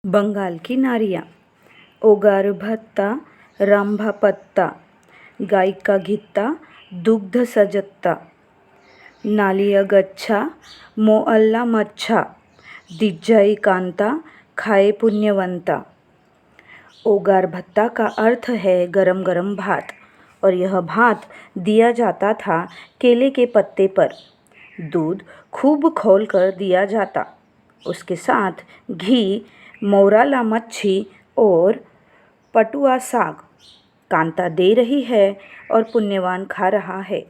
बंगाल की नारियाँ। ओगार भत्ता रांभा पत्ता, गाय का घित्ता दुग्ध सजत्ता, नालिया गच्छा मोअल्ला मच्छा, दिज्जाई कांता खाए पुण्यवंता। ओगार भत्ता का अर्थ है गरम गरम भात, और यह भात दिया जाता था केले के पत्ते पर। दूध खूब खौलकर दिया जाता, उसके साथ घी, मौराला मच्छी और पटुआ साग। कांता दे रही है और पुण्यवान खा रहा है।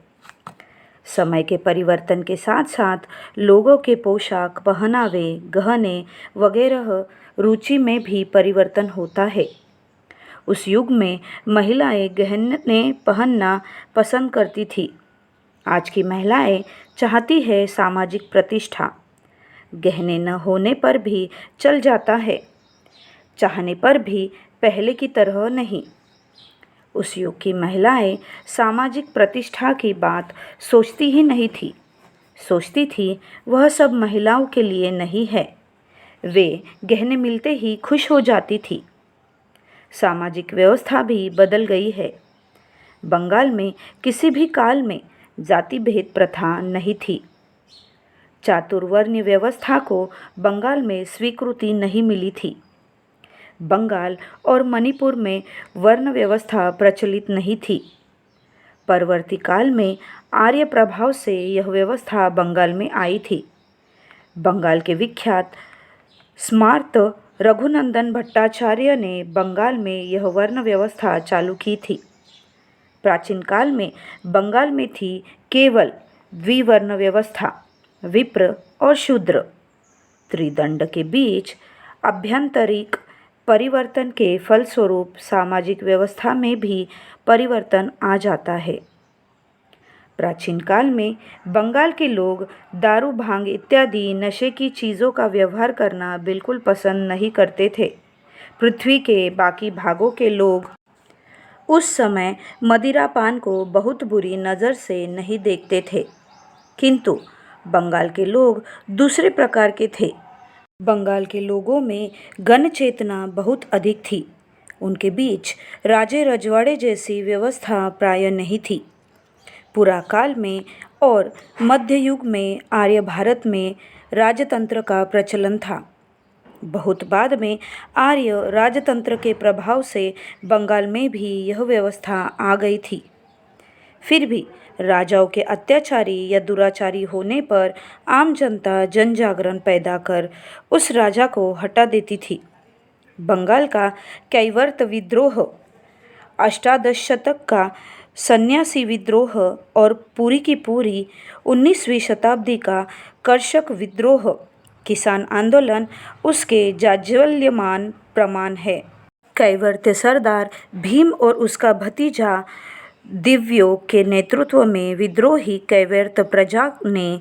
समय के परिवर्तन के साथ साथ लोगों के पोशाक, पहनावे, गहने वगैरह रुचि में भी परिवर्तन होता है। उस युग में महिलाएं गहने पहनना पसंद करती थी। आज की महिलाएं चाहती है सामाजिक प्रतिष्ठा। गहने न होने पर भी चल जाता है, चाहने पर भी पहले की तरह नहीं। उस युग की महिलाएं सामाजिक प्रतिष्ठा की बात सोचती ही नहीं थी। सोचती थी वह सब महिलाओं के लिए नहीं है। वे गहने मिलते ही खुश हो जाती थी। सामाजिक व्यवस्था भी बदल गई है। बंगाल में किसी भी काल में जाति भेद प्रथा नहीं थी। चातुर्वर्ण्य व्यवस्था को बंगाल में स्वीकृति नहीं मिली थी। बंगाल और मणिपुर में वर्ण व्यवस्था प्रचलित नहीं थी। परवर्ती काल में आर्य प्रभाव से यह व्यवस्था बंगाल में आई थी। बंगाल के विख्यात स्मार्त रघुनंदन भट्टाचार्य ने बंगाल में यह वर्ण व्यवस्था चालू की थी। प्राचीन काल में बंगाल में थी केवल द्विवर्ण व्यवस्था, विप्र और शूद्र। त्रिदंड के बीच आभ्यंतरिक परिवर्तन के फलस्वरूप सामाजिक व्यवस्था में भी परिवर्तन आ जाता है। प्राचीन काल में बंगाल के लोग दारू, भांग इत्यादि नशे की चीज़ों का व्यवहार करना बिल्कुल पसंद नहीं करते थे। पृथ्वी के बाकी भागों के लोग उस समय मदिरापान को बहुत बुरी नज़र से नहीं देखते थे, किंतु बंगाल के लोग दूसरे प्रकार के थे। बंगाल के लोगों में गण चेतना बहुत अधिक थी। उनके बीच राजे रजवाड़े जैसी व्यवस्था प्राय नहीं थी। पुराकाल में और मध्य युग में आर्य भारत में राजतंत्र का प्रचलन था। बहुत बाद में आर्य राजतंत्र के प्रभाव से बंगाल में भी यह व्यवस्था आ गई थी। फिर भी राजाओं के अत्याचारी या दुराचारी होने पर आम जनता जन जागरण पैदा कर उस राजा को हटा देती थी। बंगाल का कैवर्त विद्रोह, अष्टादश शतक का सन्यासी विद्रोह और पूरी की पूरी 19वीं शताब्दी का कर्षक विद्रोह, किसान आंदोलन उसके जाज्वल्यमान प्रमाण है। कैवर्त सरदार भीम और उसका भतीजा दिव्यो के नेतृत्व में विद्रोही कैवर्त प्रजा ने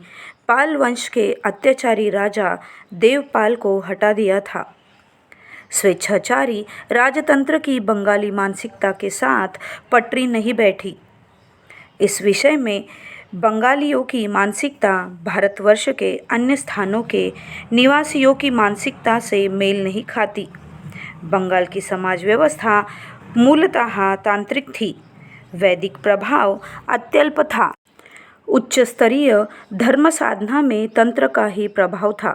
पाल वंश के अत्याचारी राजा देवपाल को हटा दिया था। स्वेच्छाचारी राजतंत्र की बंगाली मानसिकता के साथ पटरी नहीं बैठी। इस विषय में बंगालियों की मानसिकता भारतवर्ष के अन्य स्थानों के निवासियों की मानसिकता से मेल नहीं खाती। बंगाल की समाज व्यवस्था मूलतः तांत्रिक थी। वैदिक प्रभाव अत्यल्प था। उच्च स्तरीय धर्म साधना में तंत्र का ही प्रभाव था।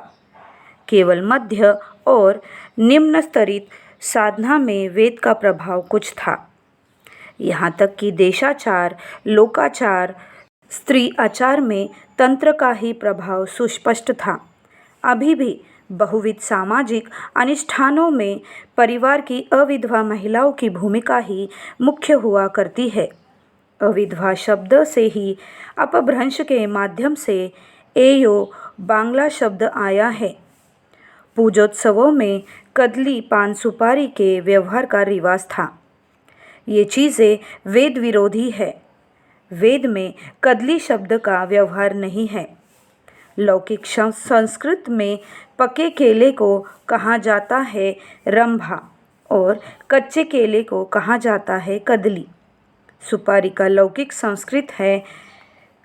केवल मध्य और निम्न स्तरित साधना में वेद का प्रभाव कुछ था। यहाँ तक कि देशाचार, लोकाचार, स्त्री आचार में तंत्र का ही प्रभाव सुस्पष्ट था। अभी भी बहुविध सामाजिक अनुष्ठानों में परिवार की अविधवा महिलाओं की भूमिका ही मुख्य हुआ करती है। अविधवा शब्द से ही अपभ्रंश के माध्यम से एयो बांग्ला शब्द आया है। पूजोत्सवों में कदली, पान सुपारी के व्यवहार का रिवाज था। ये चीज़ें वेद विरोधी है। वेद में कदली शब्द का व्यवहार नहीं है। लौकिक संस्कृत में पके केले को कहा जाता है रंभा और कच्चे केले को कहा जाता है कदली। सुपारी का लौकिक संस्कृत है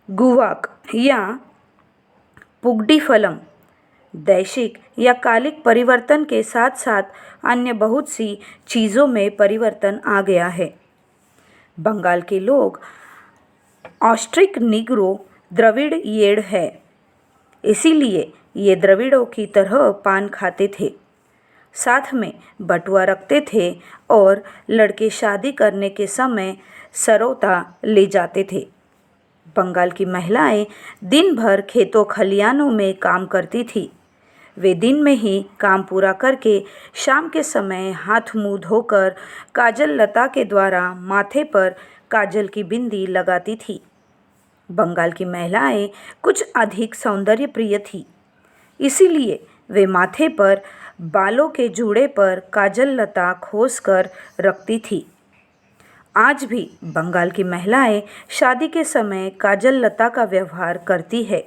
गुवाक या पुगडी फलम। दैशिक या कालिक परिवर्तन के साथ साथ अन्य बहुत सी चीज़ों में परिवर्तन आ गया है। बंगाल के लोग ऑस्ट्रिक निग्रो द्रविड़ येड़ है, इसीलिए ये द्रविड़ों की तरह पान खाते थे, साथ में बटुआ रखते थे और लड़के शादी करने के समय सरौता ले जाते थे। बंगाल की महिलाएं दिन भर खेतों खलियानों में काम करती थी। वे दिन में ही काम पूरा करके शाम के समय हाथ मुंह धोकर काजल लता के द्वारा माथे पर काजल की बिंदी लगाती थी। बंगाल की महिलाएं कुछ अधिक सौंदर्य प्रिय थी, इसीलिए वे माथे पर बालों के जूड़े पर काजल लता खोस कर रखती थी। आज भी बंगाल की महिलाएं शादी के समय काजल लता का व्यवहार करती है।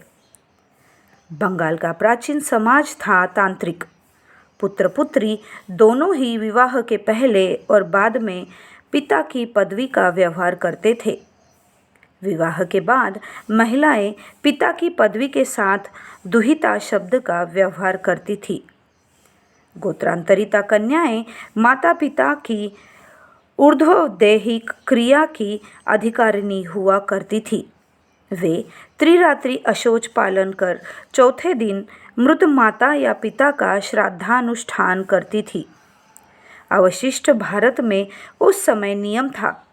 बंगाल का प्राचीन समाज था तांत्रिक। पुत्र पुत्री दोनों ही विवाह के पहले और बाद में पिता की पदवी का व्यवहार करते थे। विवाह के बाद महिलाएं पिता की पदवी के साथ दुहिता शब्द का व्यवहार करती थी। गोत्रांतरिता कन्याएं माता पिता की ऊर्ध्वदैहिक क्रिया की अधिकारिणी हुआ करती थी। वे त्रिरात्रि अशौच पालन कर चौथे दिन मृत माता या पिता का श्राद्धानुष्ठान करती थी। अवशिष्ट भारत में उस समय नियम था,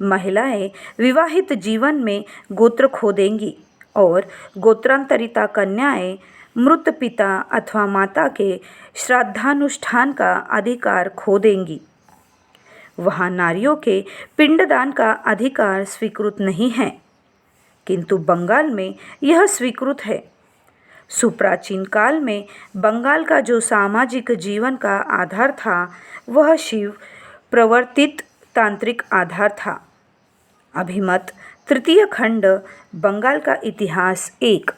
महिलाएं विवाहित जीवन में गोत्र खो देंगी और गोत्रांतरिता कन्याएं मृत पिता अथवा माता के श्राद्धानुष्ठान का अधिकार खो देंगी। वहाँ नारियों के पिंडदान का अधिकार स्वीकृत नहीं है, किंतु बंगाल में यह स्वीकृत है। सुप्राचीन काल में बंगाल का जो सामाजिक जीवन का आधार था वह शिव प्रवर्तित तांत्रिक आधार था। अभिमत तृतीय खंड बंगाल का इतिहास 1।